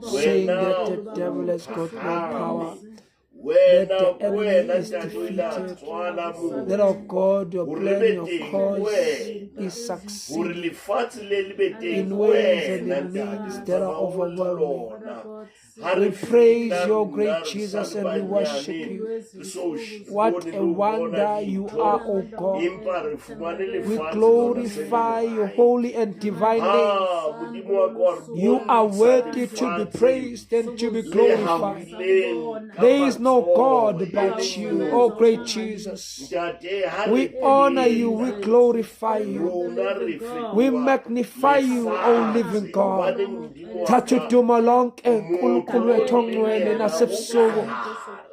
saying that the devil has got no power, that the enemy is defeated, that our God, your plan, your cause is succeeding in ways and in means that are overwhelming. We praise your great Jesus and we worship you. What a wonder you are, O God. We glorify your holy and divine name. You are worthy to be praised and to be glorified. There is no God but you, O great Jesus. We honor you, we glorify you, we magnify you, O living God. Thathuduma lonke uNkulunkulu wethu ongcwele nasebusuku.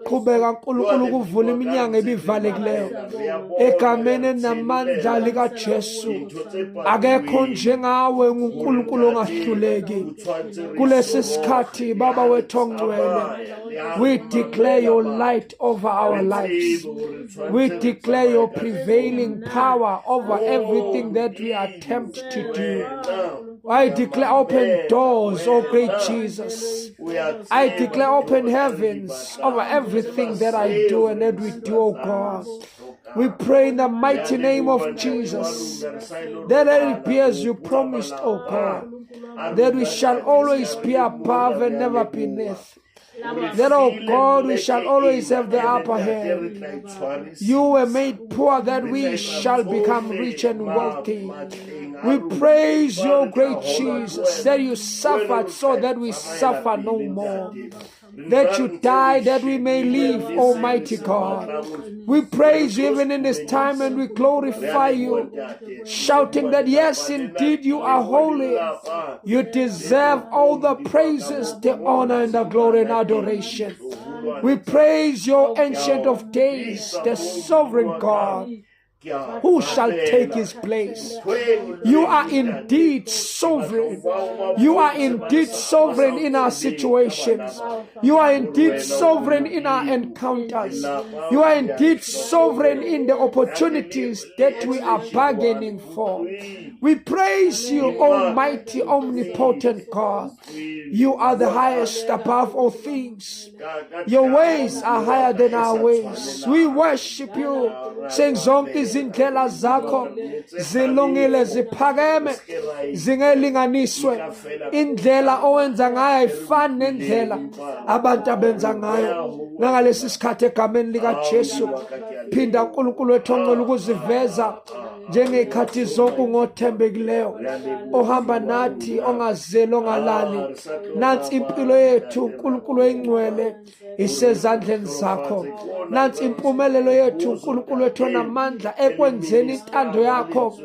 Qhubeka uNkulunkulu ukuvula iminyango ebivalekileyo egameni namandla likaJesu. Akekho njengawe uNkulunkulu ongahluleki. Kulesi sikhathi Baba wethu ongcwele, we declare your light over our lives. We declare your prevailing power over everything that we attempt to do. I declare open doors, oh great Jesus. I declare open heavens over everything that I do and that we do, oh God. We pray in the mighty name of Jesus that it be as you promised, oh God, that we shall always be above and never beneath. That, oh God, we shall always have the upper hand. You were made poor that we shall become rich and wealthy. We praise your great Jesus, that you suffered so that we suffer no more. That you died that we may live, Almighty God. We praise you even in this time and we glorify you, shouting that yes, indeed you are holy. You deserve all the praises, the honor and the glory and adoration. We praise your Ancient of Days, the sovereign God. Who shall take his place? You are indeed sovereign. You are indeed sovereign in our situations. You are indeed sovereign in our encounters. You are indeed sovereign in the opportunities that we are bargaining for. We praise you, Almighty, omnipotent God. You are the highest above all things. Your ways are higher than our ways. We worship you, saying zonke izindlela zakho zilungile ziphakeme zingelinganiswe. Indlela owenza ngayo ayifani nendlela abantu abenza ngayo. Nangalesi sikhathi egameni likaJesu phinda uNkulunkulu wethu ongcwele ukuziveza njengezikhathi zonke ngothembekileyo, ohamba nathi, ongazeli ongalali. Nansi impilo yethu uNkulunkulu oyingcwele isezandleni zakho. Nansi impumelelo yethu uNkulunkulu wethu onamandla ekwenzeni intando yakho.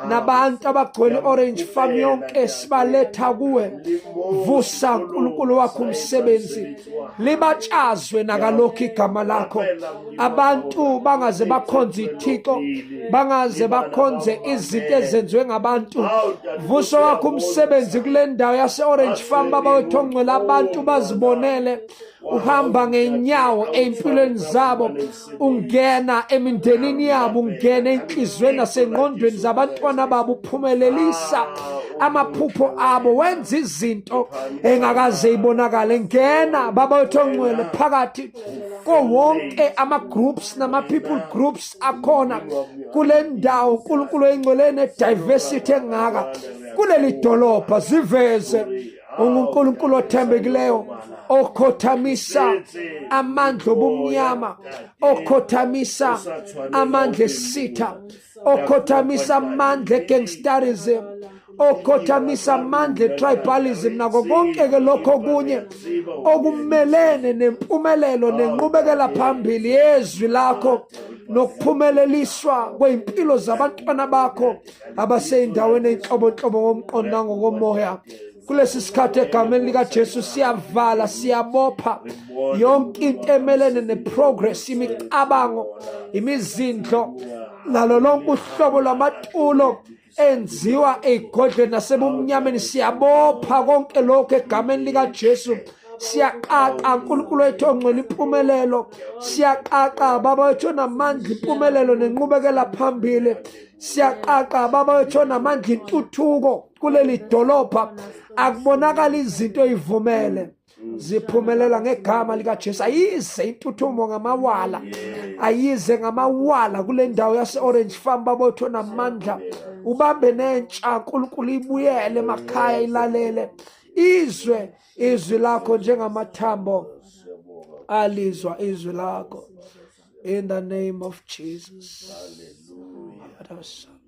Nabantu abagcwele Orange Farm yonke sibaletha kuwe. Vusa uNkulunkulu wakho umsebenzi, libatshazwe nakalokho igama lakho. Abantu bangaze bakhonze ithixo, bangaze bakhonze izinto ezenziwe ngabantu. Vusa wakho umsebenzi kule ndawo yase Orange Farm, baba wethu ongcwele, abantu bazibonele uhamba ngenyawo empilweni zabo, ungena emindenini yabo, ungena enhlizweni nasengqondweni zabantwana babo, uphumelelisa amaphupho abo, wenza izinto engakaze ibonakale. Ngena baba wethu ongcwele phakathi kowonke ama-groups nama-people groups akhona kule ndawo uNkulunkulu oyingcwele diversity engaka kuleli dolobha. Ziveze uNkulunkulu othembekileyo, okhothamisa amandla obumnyama, okhothamisa amandla esitha, okhothamisa amandla egangsterism, okhothamisa amandla tribalism nako konke ke lokho kunye okumelene nempumelelo nenqubekela phambili yezwi lakho nokuphumeleliswa kweimpilo zabantwana bakho abaseyindaweni eyinhlobonhlobo ngomqondo ngokomoya. Kulesi sikhathi egameni likaJesu siyavala, siyabopha yonke into emelene neprogress, imicabango, imizindlo, lalo lonke uhlobo lwamatulo enziwa egodleni nasebumnyameni. Siyabopha konke lokho egameni likaJesu. Siyaqaqa uNkulunkulu wethu ongcwele impumelelo, siyaqaqa baba wethu onamandla impumelelo nenqubekela phambili. Siyaqaqa baba wethu onamandla intuthuko kuleli dolobha. Akubonakala izinto ezivumele ziphumelela ngegama likaJesu. Ayize intuthumo ngamawala, ayize ngamawala kule ndawo yase Orange Farm baba wethu onamandla. Ubambe nentsha uNkulunkulu, ibuyele emakhaya, ilalele izwe izwi lakho njengamathambo alizwa izwi lakho. In the name of Jesus. Hallelujah.